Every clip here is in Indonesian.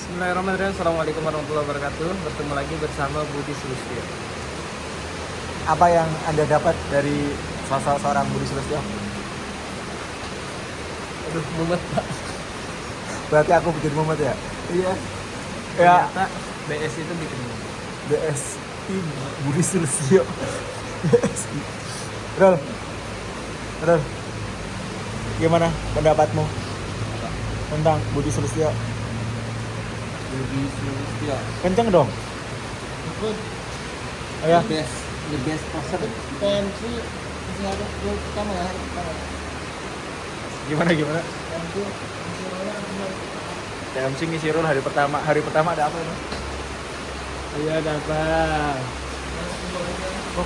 Bismillahirrahmanirrahim. Assalamualaikum warahmatullahi wabarakatuh. Bertemu lagi bersama Budi Sulistyo. Apa yang Anda dapat dari sosok seorang Budi Sulistyo? Aduh, mumet Pak. Berarti aku bikin mumet ya? Iya. Ya, Ternyata BS itu bikin mumet. BSI Budi Sulistyo. BSI. Rol. Gimana pendapatmu tentang Budi Sulistyo? Budi Sulistyo. Kenceng dong. Itu Ya. the best passer PMC masih ada gol pertama ya, hari pertama. Gimana? PMC TMC ngisi role hari pertama. Hari pertama ada apa ini? iya ada apa?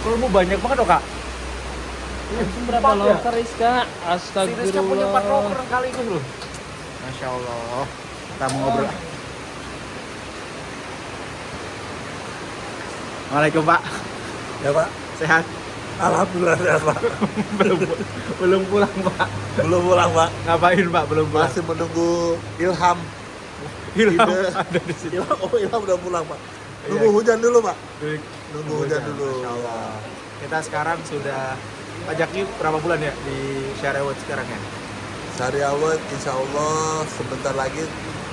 Golmu banyak banget dong, Kak. Itu berapa 4 ya? loker Rizka? Si Rizka punya 4 Astagfirullah. rocker kali itu loh. Masya Allah. Kita mau ngobrol. Assalamualaikum Pak. Ya Pak, Sehat? alhamdulillah sehat Pak. belum pulang Pak. Belum pulang Pak, Ngapain Pak belum pulang? masih menunggu Ilham. Hilang Ide. ada di situ. Ilham udah pulang Pak. Nunggu Iya. hujan dulu Pak. Nunggu hujan dulu. Masya Allah. Kita sekarang sudah Pak Jaki berapa bulan ya di Syarewut sekarang ya? Sehari awal, insya Allah sebentar lagi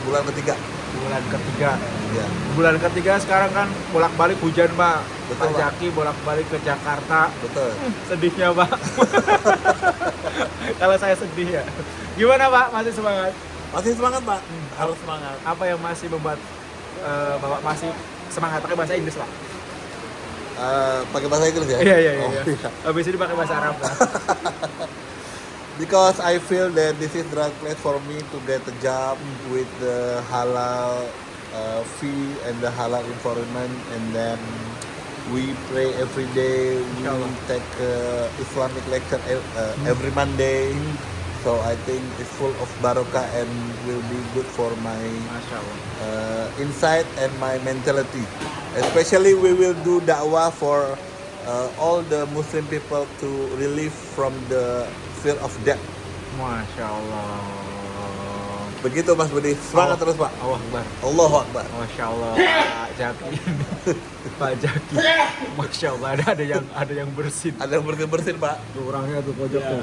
bulan ketiga. Bulan ketiga. Ya, Bulan ketiga sekarang kan bolak-balik hujan Pak. Betul, Pak Pak. Jaki bolak-balik ke Jakarta. betul. Sedihnya Pak. Kalau saya sedih ya. Gimana Pak? Masih semangat? Masih semangat Pak, harus semangat. Apa yang masih membuat Bapak masih semangat? Pakai bahasa Inggris Pak? Pakai bahasa Inggris ya? Iya. Oh, iya. Habis ini pakai bahasa Arab Pak. Because I feel that this is the right place for me to get a job with the halal fee and the halal environment, and then we pray every day. We Inshallah. take Islamic lecture every Monday. So I think it's full of barakah and will be good for my Masya Allah. insight and my mentality. Especially we will do dakwah for all the Muslim people to relieve from the fear of death. Masya Allah. Begitu Mas Budi, semangat terus Pak. Allah Akbar. Allahu Akbar. Masya Allah. Pak Jaki. Pak Jaki. Masya Allah. Ada yang bersin. Ada yang bersin Pak. Tuh orangnya tuh pojok tuh.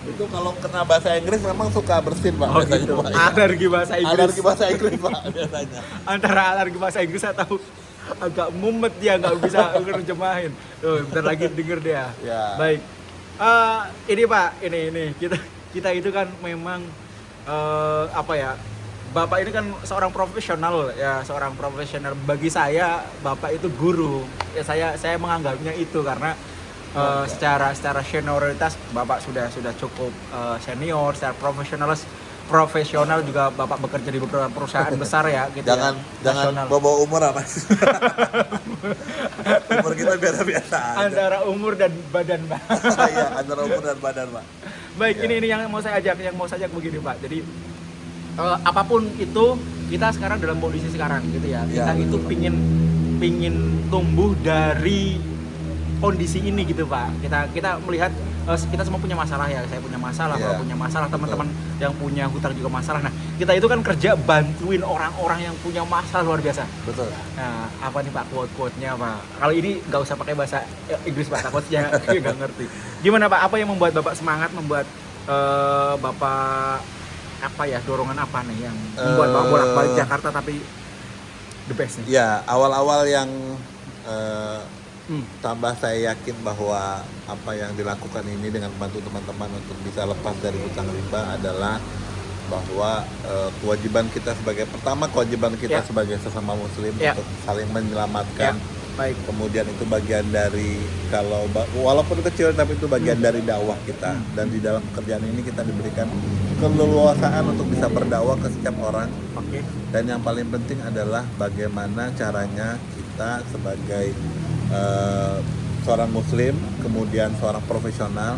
Itu kalau kena bahasa Inggris memang suka bersin Pak. Oh biasanya, gitu. Pak. Alergi bahasa Inggris. Alergi bahasa Inggris Pak biasanya. Antara alergi bahasa Inggris atau agak mumet dia nggak bisa nerjemahin. Tuh, bentar lagi denger dia. Ya. Baik. Ini Pak, ini kita itu kan memang apa ya? Bapak ini kan seorang profesional ya, seorang profesional. Bagi saya Bapak itu guru. Ya saya menganggapnya itu karena secara senioritas Bapak sudah cukup senior, secara profesional juga Bapak bekerja di beberapa perusahaan besar ya gitu. Jangan nasional. bawa umur ah, Mas. Umur kita biasa-biasa aja. Antara umur dan badan Pak. Iya, antara umur dan badan Pak. Baik, Ya. ini yang mau saya ajak begini Pak. Jadi apapun itu kita sekarang dalam kondisi sekarang gitu ya. Ya, Kita itu betul. pingin tumbuh dari kondisi ini gitu Pak. Kita melihat kita semua punya masalah ya. Saya punya masalah, Ya, Bapak punya masalah, teman-teman yang punya hutang juga masalah. Nah, kita itu kan kerja bantuin orang-orang yang punya masalah luar biasa. Betul. Nah, apa nih Pak quote-nya Pak? Kalau ini nggak usah pakai bahasa Inggris Pak, takutnya nggak ngerti. Gimana Pak? Apa yang membuat Bapak semangat, membuat Bapak apa ya, dorongan apa nih yang membuat Bapak bolak-balik Jakarta tapi the best nih? Ya, awal-awal yang Hmm. tambah saya yakin bahwa apa yang dilakukan ini dengan membantu teman-teman untuk bisa lepas dari hutang riba adalah bahwa kewajiban kita Ya. sebagai sesama muslim Ya. untuk saling menyelamatkan. Baik. Kemudian itu bagian dari walaupun kecil tapi itu bagian dari dakwah kita, dan di dalam pekerjaan ini kita diberikan keleluasaan untuk bisa berdakwah ke setiap orang. Oke. Dan yang paling penting adalah bagaimana caranya kita sebagai seorang muslim, kemudian seorang profesional,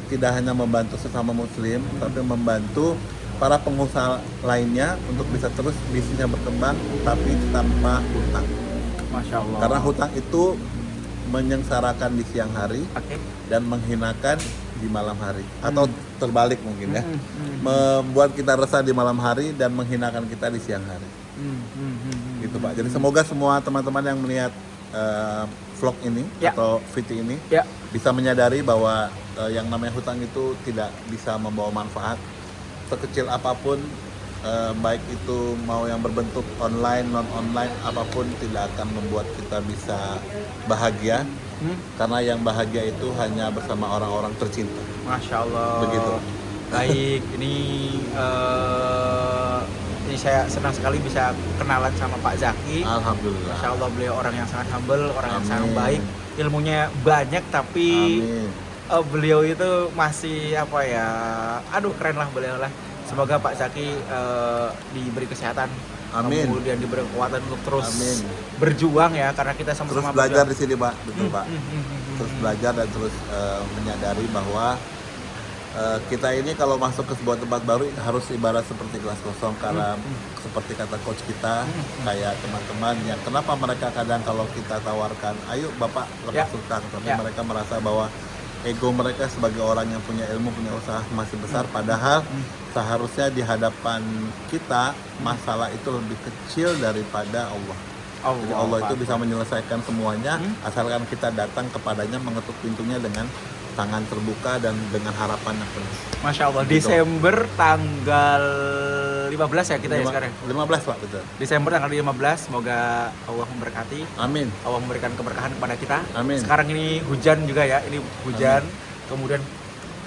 tidak hanya membantu sesama muslim, tapi membantu para pengusaha lainnya untuk bisa terus bisnisnya berkembang, tapi tanpa hutang. Masya Allah. Karena hutang itu menyengsarakan di siang hari Oke. dan menghinakan di malam hari atau terbalik mungkin ya, membuat kita resah di malam hari dan menghinakan kita di siang hari. Gitu Pak. Jadi semoga semua teman-teman yang melihat vlog ini atau video ini bisa menyadari bahwa yang namanya hutang itu tidak bisa membawa manfaat sekecil apapun, baik itu mau yang berbentuk online, non online, apapun tidak akan membuat kita bisa bahagia. Karena yang bahagia itu hanya bersama orang-orang tercinta. Masya Allah. Begitu. Baik, ini saya senang sekali bisa kenalan sama Pak Zaki. Alhamdulillah. Masya Allah, beliau orang yang sangat humble, orang yang Amin. sangat baik. Ilmunya banyak, tapi Amin. beliau itu masih apa ya? Aduh, keren lah beliau lah. Semoga Pak Zaki diberi kesehatan. Amin. Kemudian diberi kekuatan untuk terus Amin. berjuang ya, karena kita Terus sama-sama belajar berjuang. di sini Pak, betul Pak. Terus belajar dan terus menyadari bahwa kita ini kalau masuk ke sebuah tempat baru harus ibarat seperti gelas kosong, karena seperti kata coach kita, kayak teman-teman yang kenapa mereka kadang kalau kita tawarkan, ayo Bapak lepas hutang, tapi mereka merasa bahwa ego mereka sebagai orang yang punya ilmu, punya usaha masih besar, padahal seharusnya di hadapan kita masalah itu lebih kecil daripada Allah. Jadi Allah itu bisa menyelesaikan semuanya asalkan kita datang kepadanya, mengetuk pintunya dengan tangan terbuka dan dengan harapan yang penuh. Masya Allah, Gitu. Desember tanggal 15 ya kita ya sekarang. 15 Pak, betul. Desember tanggal 15, semoga Allah memberkati, Amin. Allah memberikan keberkahan kepada kita. Amin. Sekarang ini hujan juga ya, ini hujan. Kemudian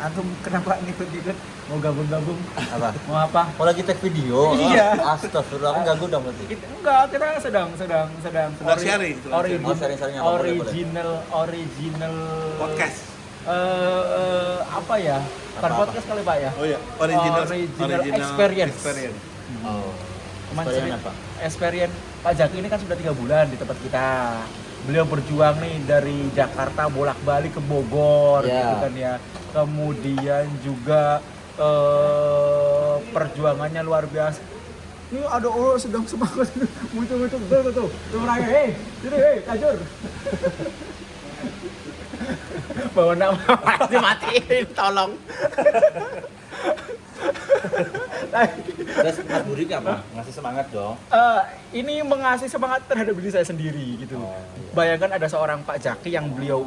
antum kenapa ngikut-ngikut mau gabung-gabung? Apa? Mau apa? Oh lagi take video? Iya. Astagfirullah, aku ganggu dong berarti. Enggak, kita sedang sharing. Oh, sharing-sharing apa? Boleh, boleh. original Podcast. apa ya? Bukan podcast kali Pak ya? Oh iya, Original experience. Oh. Teman Experience cerita- apa? Experience Pak Zaki ini kan sudah 3 bulan di tempat kita. Beliau berjuang nih dari Jakarta bolak-balik ke Bogor gitu kan ya. Kemudian juga perjuangannya luar biasa. Ini ada orang sedang semangat muncul tuh meraya, sini kajur. Bawa nama pasti matiin, tolong. Terus Mas Budi apa? Ngasih semangat dong. Ini mengasih semangat terhadap diri saya sendiri gitu. Iya. Bayangkan ada seorang Pak Zaki yang beliau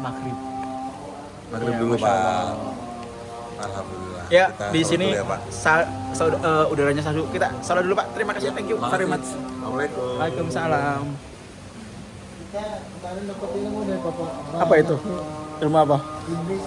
maghrib Maghrib Ya, dulu Masya Pak. Allah. Alhamdulillah. Ya, Kita di salat sini dulu ya, Pak. udaranya satu. Kita salat dulu Pak. Terima kasih. Thank you very much. Assalamualaikum. Waalaikumsalam. Kita kemarin dapat ilmu dari Bapak. Apa itu? Ilmu apa? Iblis.